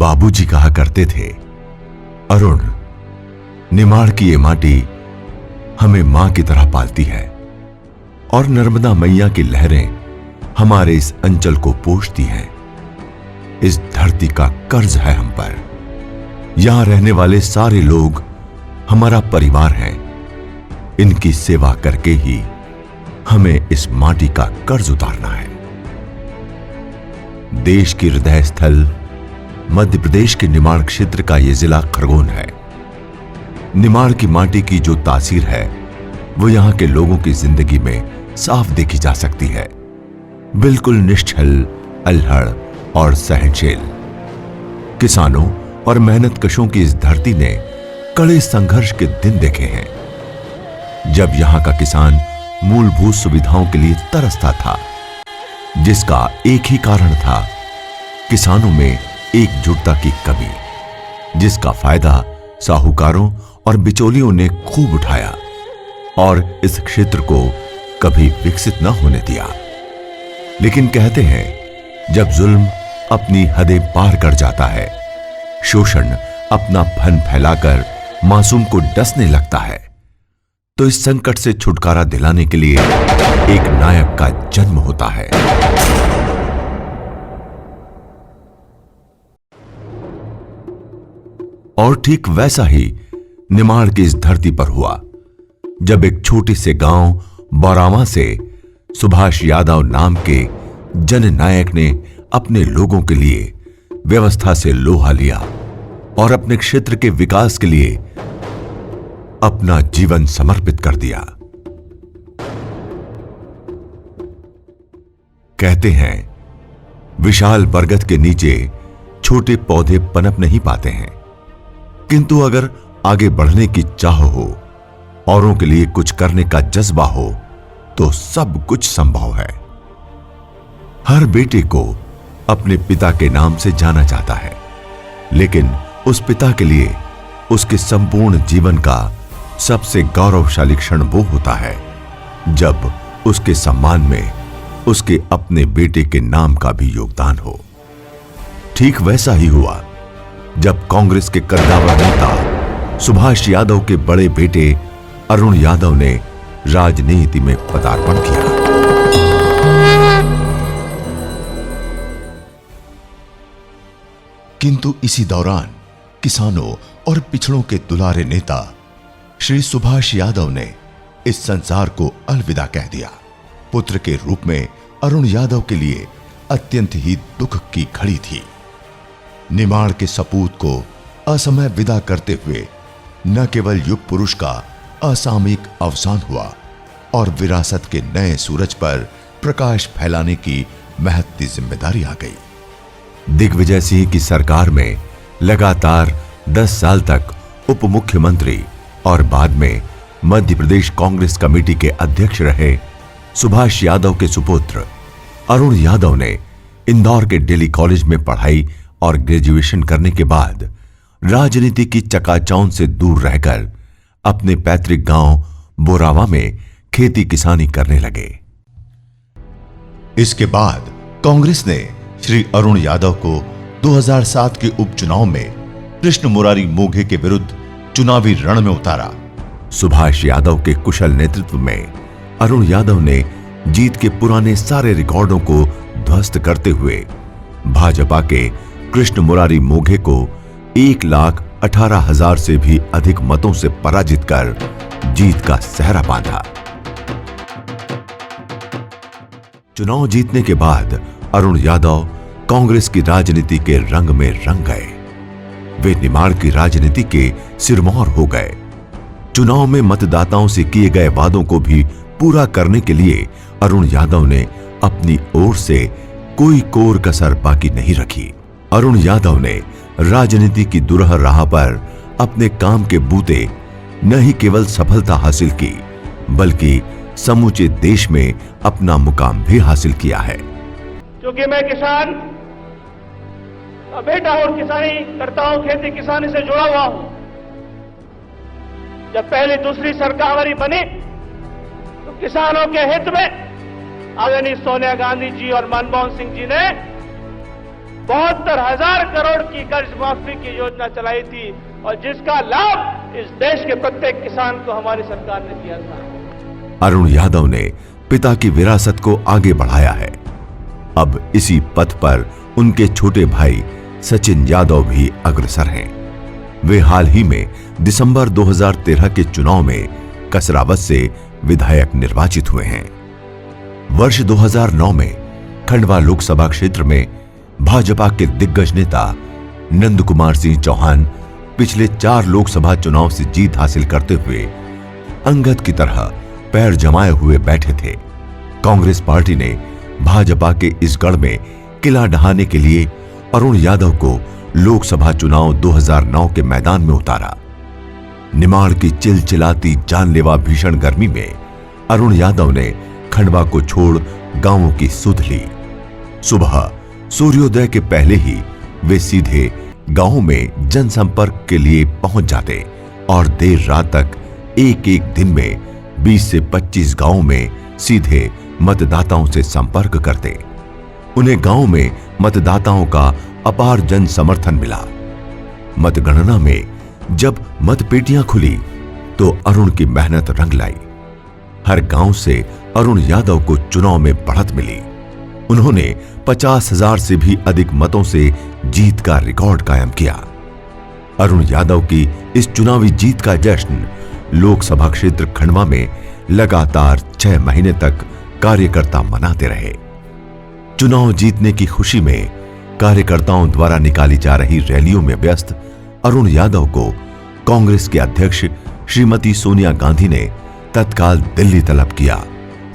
बाबूजी कहा करते थे, अरुण, निमाड़ की ये माटी हमें मां की तरह पालती है और नर्मदा मैया की लहरें हमारे इस अंचल को पोषती हैं। इस धरती का कर्ज है हम पर। यहां रहने वाले सारे लोग हमारा परिवार हैं। इनकी सेवा करके ही हमें इस माटी का कर्ज उतारना है। देश की हृदय स्थल मध्य प्रदेश के निमाड़ क्षेत्र का यह जिला खरगोन है। निमाड़ की माटी की जो तासीर है वो यहां के लोगों की जिंदगी में साफ देखी जा सकती है। बिल्कुल निश्चल, अल्हड़ और सहनशील। किसानों और मेहनतकशों की इस धरती ने कड़े संघर्ष के दिन देखे हैं, जब यहां का किसान मूलभूत सुविधाओं के लिए तरसता था, जिसका एक ही कारण था, किसानों में एकजुटता की कमी, जिसका फायदा साहूकारों और बिचौलियों ने खूब उठाया और इस क्षेत्र को कभी विकसित न होने दिया। लेकिन कहते हैं, जब जुल्म अपनी हदें पार कर जाता है, शोषण अपना फन फैलाकर मासूम को डसने लगता है, तो इस संकट से छुटकारा दिलाने के लिए एक नायक का जन्म होता है। और ठीक वैसा ही निमाड़ की इस धरती पर हुआ, जब एक छोटे से गांव बौरावा से सुभाष यादव नाम के जननायक ने अपने लोगों के लिए व्यवस्था से लोहा लिया और अपने क्षेत्र के विकास के लिए अपना जीवन समर्पित कर दिया। कहते हैं, विशाल बरगद के नीचे छोटे पौधे पनप नहीं पाते हैं, किंतु अगर आगे बढ़ने की चाह हो, औरों के लिए कुछ करने का जज्बा हो, तो सब कुछ संभव है। हर बेटे को अपने पिता के नाम से जाना जाता है, लेकिन उस पिता के लिए उसके संपूर्ण जीवन का सबसे गौरवशाली क्षण वो होता है जब उसके सम्मान में उसके अपने बेटे के नाम का भी योगदान हो। ठीक वैसा ही हुआ जब कांग्रेस के कद्दावर नेता सुभाष यादव के बड़े बेटे अरुण यादव ने राजनीति में पदार्पण किया। किंतु इसी दौरान किसानों और पिछड़ों के दुलारे नेता श्री सुभाष यादव ने इस संसार को अलविदा कह दिया। पुत्र के रूप में अरुण यादव के लिए अत्यंत ही दुख की घड़ी थी। निमाड़ के सपूत को असमय विदा करते हुए न केवल युग पुरुष का असामयिक अवसान हुआ और विरासत के नए सूरज पर प्रकाश फैलाने की महत्ती जिम्मेदारी आ गई। दिग्विजय सिंह की सरकार में लगातार 10 साल तक उप मुख्यमंत्री और बाद में मध्य प्रदेश कांग्रेस कमेटी के अध्यक्ष रहे सुभाष यादव के सुपुत्र अरुण यादव ने इंदौर के डेली कॉलेज में पढ़ाई और ग्रेजुएशन करने के बाद राजनीति की चकाचौंध से दूर रहकर अपने पैतृक गांव बोरावा में खेती किसानी करने लगे। इसके बाद कांग्रेस ने श्री अरुण यादव को 2007 के उपचुनाव में कृष्ण मुरारी मोघे के विरुद्ध चुनावी रण में उतारा। सुभाष यादव के कुशल नेतृत्व में अरुण यादव ने जीत के पुराने सारे रिकॉर्डों को ध्वस्त करते हुए भाजपा के कृष्ण मुरारी मोघे को 1,18,000 से भी अधिक मतों से पराजित कर जीत का सेहरा बांधा। चुनाव जीतने के बाद अरुण यादव कांग्रेस की राजनीति के रंग में रंग गए। वे निमाड़ की राजनीति के सिरमौर हो गए। चुनाव में मतदाताओं से किए गए वादों को भी पूरा करने के लिए अरुण यादव ने अपनी ओर से कोई कोर कसर बाकी नहीं रखी। अरुण यादव ने राजनीति की दुरह राह पर अपने काम के बूते न ही केवल सफलता हासिल की, बल्कि समूचे देश में अपना मुकाम भी हासिल किया है। क्योंकि मैं किसान का बेटा और किसानी करता हूं, खेती किसानी से जुड़ा हुआ हूं। जब पहली दूसरी सरकार हमारी बनी तो किसानों के हित में आदरणीय सोनिया गांधी जी और मनमोहन सिंह जी ने 72,000 करोड़ की कर्ज माफी की योजना चलाई थी और जिसका लाभ इस देश के प्रत्येक किसान को हमारी सरकार ने दिया था। अरुण यादव ने पिता की विरासत को आगे बढ़ाया है। अब इसी पथ पर उनके छोटे भाई सचिन यादव भी अग्रसर हैं। वे हाल ही में दिसंबर 2013 के चुनाव में कसरावत से विधायक निर्वाचित हुए हैं। वर्ष 2009 में खंडवा लोकसभा क्षेत्र में भाजपा के दिग्गज नेता नंद कुमार सिंह चौहान पिछले 4 लोकसभा चुनाव से जीत हासिल करते हुए अंगद की तरह पैर जमाए हुए बैठे थे। कांग्रेस पार्टी ने भाजपा के इस गढ़ में किला ढहाने के लिए अरुण यादव को लोकसभा चुनाव 2009 के मैदान में उतारा। निमाड़ की चिलचिलाती जानलेवा भीषण गर्मी में अरुण यादव ने खंडवा को छोड़ गांवों की सुध ली। सुबह सूर्योदय के पहले ही वे सीधे गांवों में जनसंपर्क के लिए पहुंच जाते और देर रात तक एक दिन में 20 से 25 गांवों में सीधे मतदाताओं से संपर्क करते। उन्हें गांव में मतदाताओं का अपार जन समर्थन मिला। मतगणना में जब मतपेटियां खुली तो अरुण की मेहनत रंग लाई। हर गांव से अरुण यादव को चुनाव में बढ़त मिली। उन्होंने 50,000 से भी अधिक मतों से जीत का रिकॉर्ड कायम किया। अरुण यादव की इस चुनावी जीत का जश्न लोकसभा क्षेत्र खंडवा में लगातार 6 महीने तक कार्यकर्ता मनाते रहे। चुनाव जीतने की खुशी में कार्यकर्ताओं द्वारा निकाली जा रही रैलियों में व्यस्त अरुण यादव को कांग्रेस के अध्यक्ष श्रीमती सोनिया गांधी ने तत्काल दिल्ली तलब किया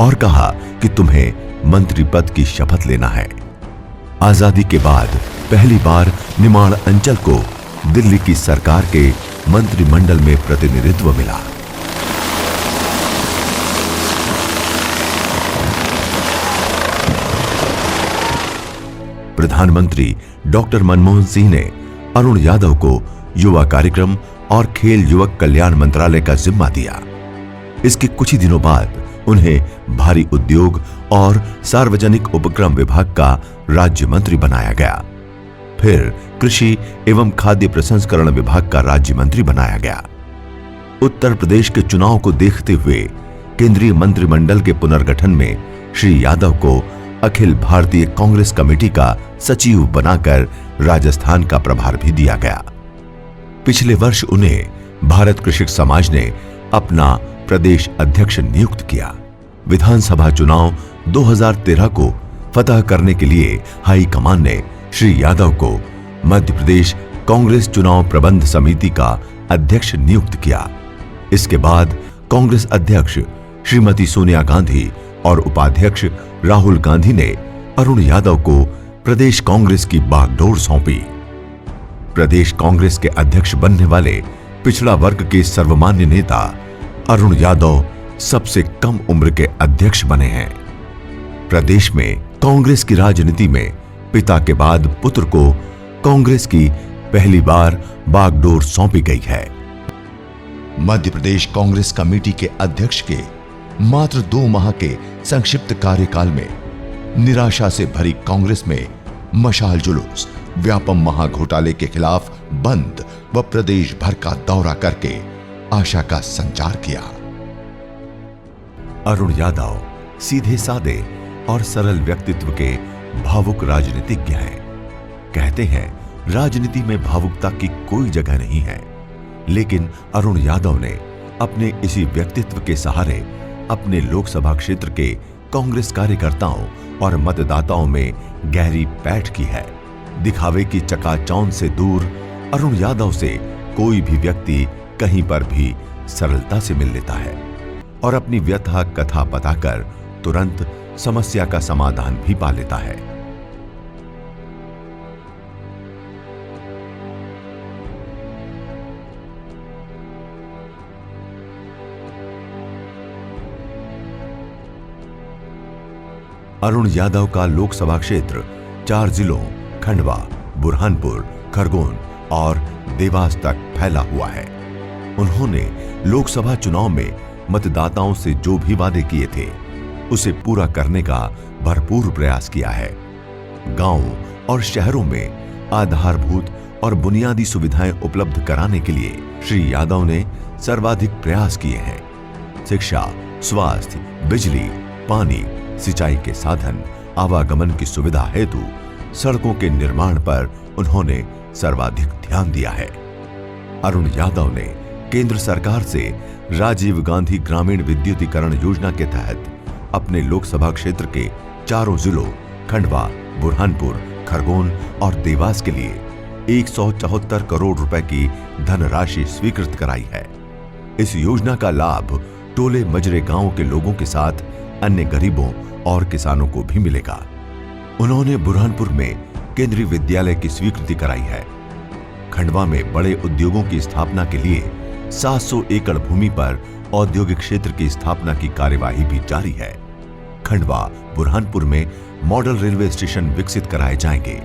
और कहा कि तुम्हें मंत्री पद की शपथ लेना है। आजादी के बाद पहली बार निमाड़ अंचल को दिल्ली की सरकार के मंत्रिमंडल में प्रतिनिधित्व मिला। प्रधानमंत्री डॉक्टर मनमोहन सिंह ने अरुण यादव को युवा कार्यक्रम और खेल युवक कल्याण मंत्रालय का जिम्मा दिया। इसके कुछ ही दिनों बाद उन्हें भारी उद्योग और सार्वजनिक उपक्रम विभाग का राज्य मंत्री बनाया गया। फिर कृषि एवं खाद्य प्रसंस्करण विभाग का राज्य मंत्री बनाया गया। उत्तर प्रदेश के चुनाव को देखते हुए केंद्रीय मंत्रिमंडल के पुनर्गठन में श्री यादव को अखिल भारतीय कांग्रेस कमेटी का सचिव बनाकर राजस्थान का प्रभार भी दिया गया। पिछले वर्ष उन्हें भारत कृषक समाज ने अपना प्रदेश अध्यक्ष नियुक्त किया। विधानसभा चुनाव 2013 को फतह करने के लिए हाईकमान ने श्री यादव को मध्य प्रदेश कांग्रेस चुनाव प्रबंध समिति का अध्यक्ष नियुक्त किया। इसके बाद कांग्रेस अध्यक्ष श्रीमती सोनिया गांधी और उपाध्यक्ष राहुल गांधी ने अरुण यादव को प्रदेश कांग्रेस की बागडोर सौंपी। प्रदेश कांग्रेस के अध्यक्ष बनने वाले पिछड़ा वर्ग के सर्वमान्य नेता अरुण यादव सबसे कम उम्र के अध्यक्ष बने हैं। प्रदेश में कांग्रेस की राजनीति में पिता के बाद पुत्र को कांग्रेस की पहली बार बागडोर सौंपी गई है। मध्य प्रदेश कांग्रेस कमेटी के अध्यक्ष के मात्र 2 माह के संक्षिप्त कार्यकाल में निराशा से भरी कांग्रेस में मशाल जुलूस, व्यापम महाघोटाले के खिलाफ बंद व प्रदेश भर का दौरा करके आशा का संचार किया। अरुण यादव सीधे साधे और सरल व्यक्तित्व के भावुक राजनीतिज्ञ हैं। कहते हैं राजनीति में भावुकता की कोई जगह नहीं है, लेकिन अरुण यादव ने अपने इसी व्यक्तित्व के सहारे अपने लोकसभा क्षेत्र के कांग्रेस कार्यकर्ताओं और मतदाताओं में गहरी पैठ की है। दिखावे की चकाचौंध से दूर अरुण यादव से कोई भी व्यक्ति कहीं पर भी सरलता से मिल लेता है और अपनी व्यथा कथा बताकर तुरंत समस्या का समाधान भी पा लेता है। अरुण यादव का लोकसभा क्षेत्र 4 जिलों खंडवा, बुरहानपुर, खरगोन और देवास तक फैला हुआ है। उन्होंने लोकसभा चुनाव में मतदाताओं से जो भी वादे किए थे उसे पूरा करने का भरपूर प्रयास किया है। गांव और शहरों में आधारभूत और बुनियादी सुविधाएं उपलब्ध कराने के लिए श्री यादव ने सर्वाधिक प्रयास किए हैं। शिक्षा, स्वास्थ्य, बिजली, पानी, सिंचाई के साधन, आवागमन की सुविधा हेतु सड़कों के निर्माण पर उन्होंने सर्वाधिक ध्यान दिया है। अरुण यादव ने केंद्र सरकार से राजीव गांधी ग्रामीण विद्युतीकरण योजना के तहत अपने लोकसभा क्षेत्र के चारों जिलों खंडवा, बुरहानपुर, खरगोन और देवास के लिए 174 करोड़ रुपए की धनराशि स्वीकृत कराई है। इस योजना का लाभ टोले मजरे गांव के लोगों के साथ अन्य गरीबों और किसानों को भी मिलेगा। उन्होंने बुरहानपुर में केंद्रीय विद्यालय की स्वीकृति कराई है। खंडवा में बड़े उद्योगों की स्थापना के लिए 700 एकड़ भूमि पर औद्योगिक क्षेत्र की स्थापना की कार्यवाही भी जारी है। खंडवा, बुरहानपुर में मॉडल रेलवे स्टेशन विकसित कराए जाएंगे।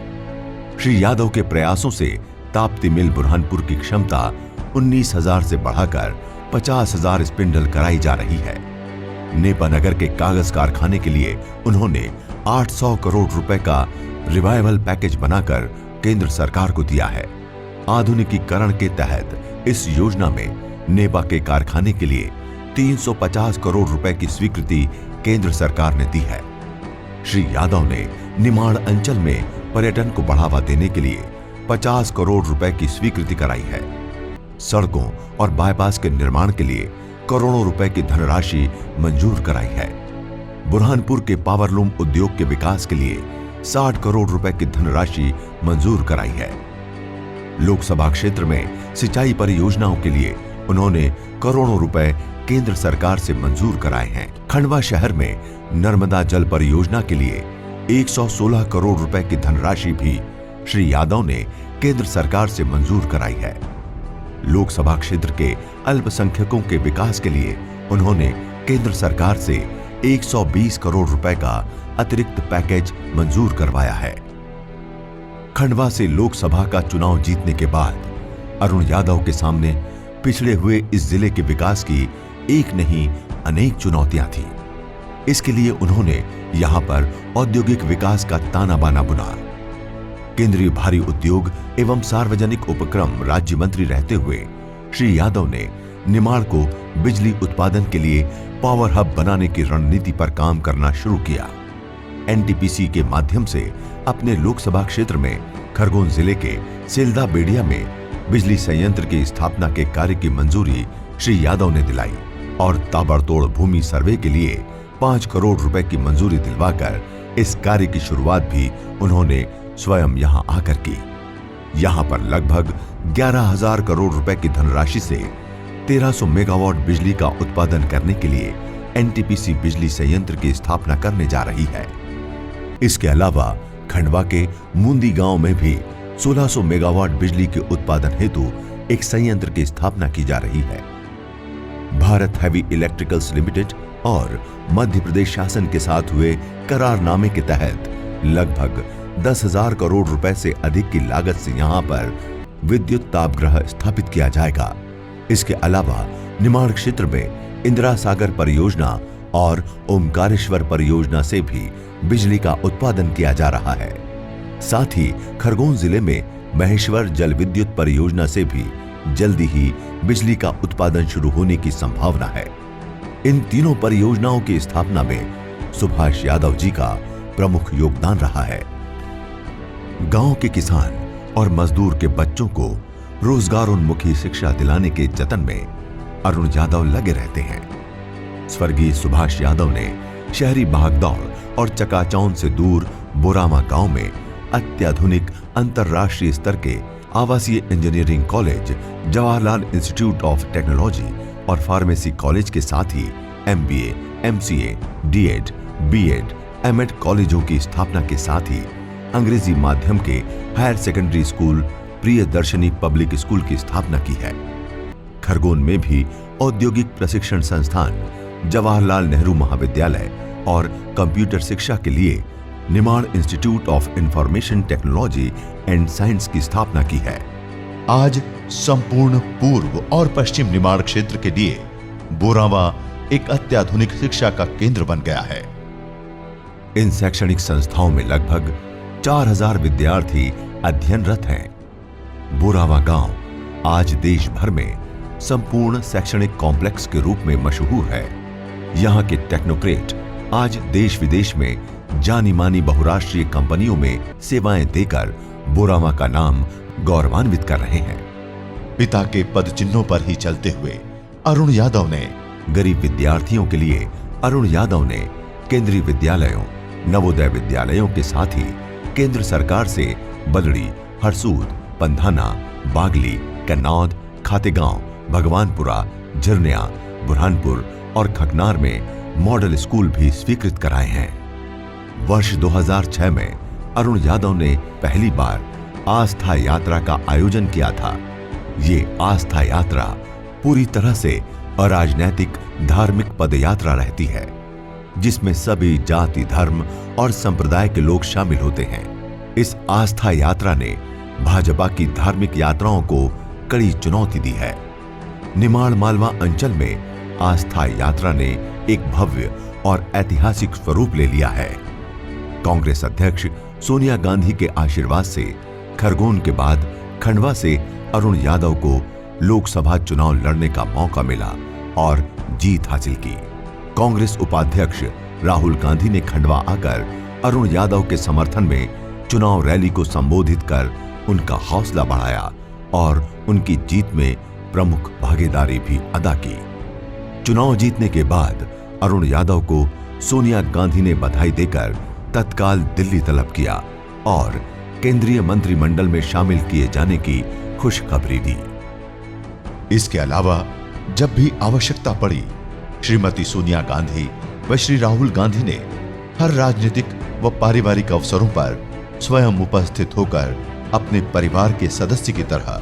श्री यादव के प्रयासों से ताप्ती मिल बुरहानपुर की क्षमता 19,000 से बढ़ाकर 50,000 स्पिंडल कराई जा रही है। नेपानगर के कागज कारखाने के लिए उन्होंने 800 करोड़ रुपए का रिवाइवल पैकेज बनाकर केंद्र सरकार को दिया है। आधुनिकीकरण के तहत इस योजना में नेपा के कारखाने के लिए 350 करोड़ रुपए की स्वीकृति केंद्र सरकार ने दी है। श्री यादव ने निमाड़ अंचल में पर्यटन को बढ़ावा देने के लिए 50 करोड़ रुपए की स्वीकृति कराई है। सड़कों और बाईपास के निर्माण के लिए करोड़ों रुपए की धनराशि मंजूर कराई है। बुरहानपुर के पावरलूम उद्योग के विकास के लिए 60 करोड़ रुपए की धनराशि मंजूर कराई है। लोकसभा क्षेत्र में सिंचाई परियोजनाओं के लिए उन्होंने करोड़ों रुपए केंद्र सरकार से मंजूर कराए हैं। खंडवा शहर में नर्मदा जल परियोजना के लिए 116 करोड़ रुपए की धनराशि भी श्री यादव ने केंद्र सरकार से मंजूर कराई है। लोकसभा क्षेत्र के अल्पसंख्यकों के विकास के लिए उन्होंने केंद्र सरकार से 120 करोड़ रुपए का अतिरिक्त पैकेज मंजूर करवाया है। खंडवा से लोकसभा का चुनाव जीतने के बाद अरुण यादव के सामने पिछड़े हुए इस जिले के विकास की एक नहीं अनेक चुनौतियां थी। इसके लिए उन्होंने यहां पर औद्योगिक विकास का ताना बाना बुना। केंद्रीय भारी उद्योग एवं सार्वजनिक उपक्रम राज्य मंत्री रहते हुए श्री यादव ने निमाड़ को बिजली उत्पादन के लिए पावर हब बनाने की रणनीति पर काम करना शुरू किया। एनटीपीसी के माध्यम से अपने लोकसभा क्षेत्र में खरगोन जिले के सिलदा बेड़िया में बिजली संयंत्र की स्थापना के कार्य की मंजूरी श्री यादव ने दिलाई और ताबड़तोड़ भूमि सर्वे के लिए 5 करोड़ रुपए की मंजूरी दिलवाकर इस कार्य की शुरुआत भी उन्होंने स्वयं यहां आकर की। यहां पर लगभग 11,000 करोड़ रुपए की धनराशि से 1300 मेगावाट बिजली का उत्पादन करने के लिए एनटीपीसी बिजली संयंत्र की स्थापना करने जा रही है। इसके अलावा खंडवा के मुंदी गांव में भी 1600 मेगावाट बिजली के उत्पादन हेतु एक संयंत्र की स्थापना की जा रही है। भारत हैवी इलेक्ट्रिकल्स लिमिटेड और मध्य प्रदेश शासन के साथ हुए करारनामे के तहत लगभग 10,000 करोड़ रुपए से अधिक की लागत से यहां पर विद्युत तापगृह स्थापित किया जाएगा। इसके अलावा निमाड़ क्षेत्र में इंदिरा सागर परियोजना और ओमकारेश्वर परियोजना से भी बिजली का उत्पादन किया जा रहा है। साथ ही खरगोन जिले में महेश्वर जल विद्युत परियोजना से भी जल्दी ही बिजली का उत्पादन शुरू होने की संभावना है। इन तीनों परियोजनाओं की स्थापना में सुभाष यादव जी का प्रमुख योगदान रहा है। गांव के किसान और मजदूर के बच्चों को रोजगारोन्मुखी शिक्षा दिलाने के जतन में अरुण यादव लगे रहते हैं। स्वर्गीय सुभाष यादव ने शहरी भागदौड़ और चकाचौंध से दूर बोरामा गांव में अत्याधुनिक अंतर्राष्ट्रीय स्तर के आवासीय engineering college, Jawaharlal institute of technology और फार्मेसी कॉलेज के साथ ही MBA, MCA, DEd, BEd, MEd कॉलेजों की स्थापना के साथ ही अंग्रेजी माध्यम के higher secondary school Priyadarshini public school की स्थापना की है। खरगोन में भी औद्योगिक प्रशिक्षण संस्थान, जवाहरलाल नेहरू महाविद्यालय और कंप्यूटर शिक्षा के लिए Nimar institute of information technology and science की स्थापना की है। आज संपूर्ण पूर्व और पश्चिम निमाड़ क्षेत्र के लिए बोरावा एक अत्याधुनिक शिक्षा का केंद्र बन गया है। इन शैक्षणिक संस्थाओं में लगभग 4000 विद्यार्थी अध्ययनरत हैं। बोरावा गांव आज देश भर में संपूर्ण शैक्षणिक कॉम्प्लेक्स के रूप में मशहूर है। यहाँ के टेक्नोक्रेट आज देश विदेश में जानी मानी बहुराष्ट्रीय कंपनियों में सेवाएं देकर बोरावा का नाम गौरवान्वित कर रहे हैं। पिता के पद चिन्हों पर ही चलते हुए अरुण यादव ने गरीब विद्यार्थियों के लिए अरुण यादव ने केंद्रीय विद्यालयों, नवोदय विद्यालयों के साथ ही केंद्र सरकार से बलड़ी, हरसूद, पंधाना, बागली, कन्नौद, खातेगांव, भगवानपुरा, झिरनिया, बुरहानपुर और खकनार में मॉडल स्कूल भी स्वीकृत कराए हैं। वर्ष 2006 में अरुण यादव ने पहली बार आस्था यात्रा का आयोजन किया था। ये आस्था यात्रा पूरी तरह से अराजनैतिक धार्मिक पदयात्रा रहती है, जिसमें सभी जाति, धर्म और संप्रदाय के लोग शामिल होते हैं। इस आस्था यात्रा ने भाजपा की धार्मिक यात्राओं को कड़ी चुनौती दी है। निमाड़ मालवा अंचल में आस्था यात्रा ने एक भव्य और ऐतिहासिक स्वरूप ले लिया है। कांग्रेस अध्यक्ष सोनिया गांधी के आशीर्वाद से खरगोन के बाद खंडवा से अरुण यादव को लोकसभा चुनाव लड़ने का मौका मिला और जीत हासिल की। कांग्रेस उपाध्यक्ष राहुल गांधी ने खंडवा आकर अरुण यादव के समर्थन में चुनाव रैली को संबोधित कर उनका हौसला बढ़ाया और उनकी जीत में प्रमुख भागीदारी भी अदा की। चुनाव जीतने के बाद अरुण यादव को सोनिया गांधी ने बधाई देकर तत्काल दिल्ली तलब किया और केंद्रीय मंत्रिमंडल में शामिल किए जाने की खुशखबरी दी। इसके अलावा जब भी आवश्यकता पड़ी, श्रीमती सोनिया गांधी व श्री राहुल गांधी ने हर राजनीतिक व पारिवारिक अवसरों पर स्वयं उपस्थित होकर अपने परिवार के सदस्य की तरह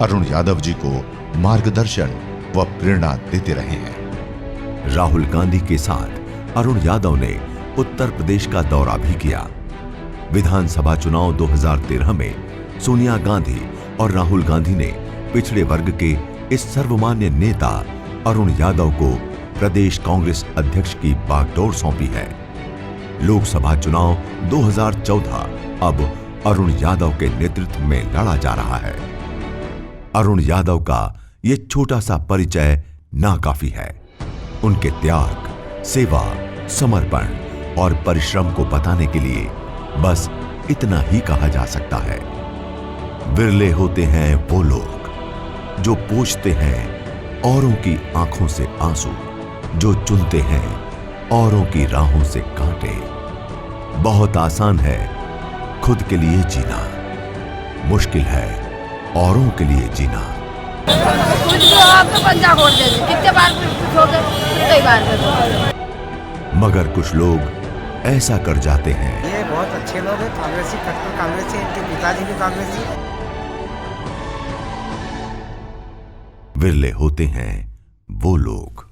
अरुण यादव जी को मार्गदर्शन व प्रेरणा देते रहे हैं। राहुल गांधी के साथ अरुण यादव ने उत्तर प्रदेश का दौरा भी किया। विधानसभा चुनाव 2013 में सोनिया गांधी और राहुल गांधी ने पिछड़े वर्ग के इस सर्वमान्य नेता अरुण यादव को प्रदेश कांग्रेस अध्यक्ष की बागडोर सौंपी है। लोकसभा चुनाव 2014 अब अरुण यादव के नेतृत्व में लड़ा जा रहा है। अरुण यादव का ये छोटा सा परिचय नाकाफी है। उनके त्याग, सेवा, समर्पण और परिश्रम को बताने के लिए बस इतना ही कहा जा सकता है। विरले होते हैं वो लोग जो पोंछते हैं औरों की आंखों से आंसू, जो चुनते हैं औरों की राहों से कांटे। बहुत आसान है खुद के लिए जीना, मुश्किल है औरों के लिए जीना। कुछ तो आपको पंजा खोल देंगे, कितने बार पूछोगे, कितने बार। मगर कुछ लोग ऐसा कर जाते हैं। ये बहुत अच्छे लोग हैं, कांग्रेसी, कट्टर कांग्रेसी, इनके पिताजी भी कांग्रेसी। विरले होते हैं वो लोग।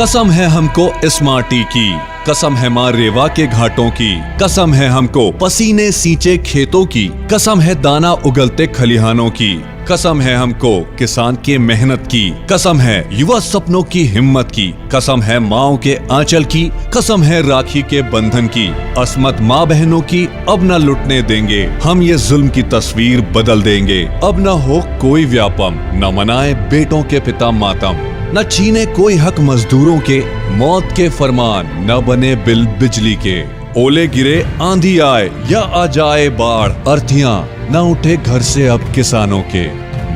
कसम है हमको इस माटी की, कसम है मां रेवा के घाटों की, कसम है हमको पसीने सींचे खेतों की, कसम है दाना उगलते खलिहानों की, कसम है हमको किसान के मेहनत की, कसम है युवा सपनों की हिम्मत की, कसम है माओ के आंचल की, कसम है राखी के बंधन की, असमत माँ बहनों की अब न लुटने देंगे, हम ये जुल्म की तस्वीर बदल देंगे। अब न हो कोई व्यापम, न मनाए बेटों के पिता मातम, न छीने कोई हक मजदूरों के, मौत के फरमान न बने बिल बिजली के। ओले गिरे आंधी आए या आ जाए बाढ़, अर्थियां न उठे घर से अब किसानों के।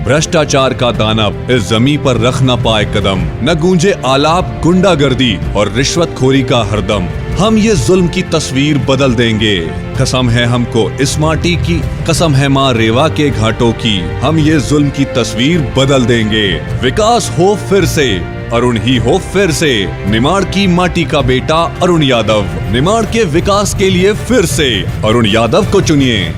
भ्रष्टाचार का दानव इस जमी पर रख न पाए कदम, न गूंजे आलाप गुंडागर्दी और रिश्वतखोरी का हरदम, हम ये जुल्म की तस्वीर बदल देंगे। कसम है हमको इस माटी की, कसम है माँ रेवा के घाटों की, हम ये जुल्म की तस्वीर बदल देंगे। विकास हो फिर से, अरुण ही हो फिर से, निमाड़ की माटी का बेटा अरुण यादव, निमाड़ के विकास के लिए फिर से अरुण यादव को चुनिए।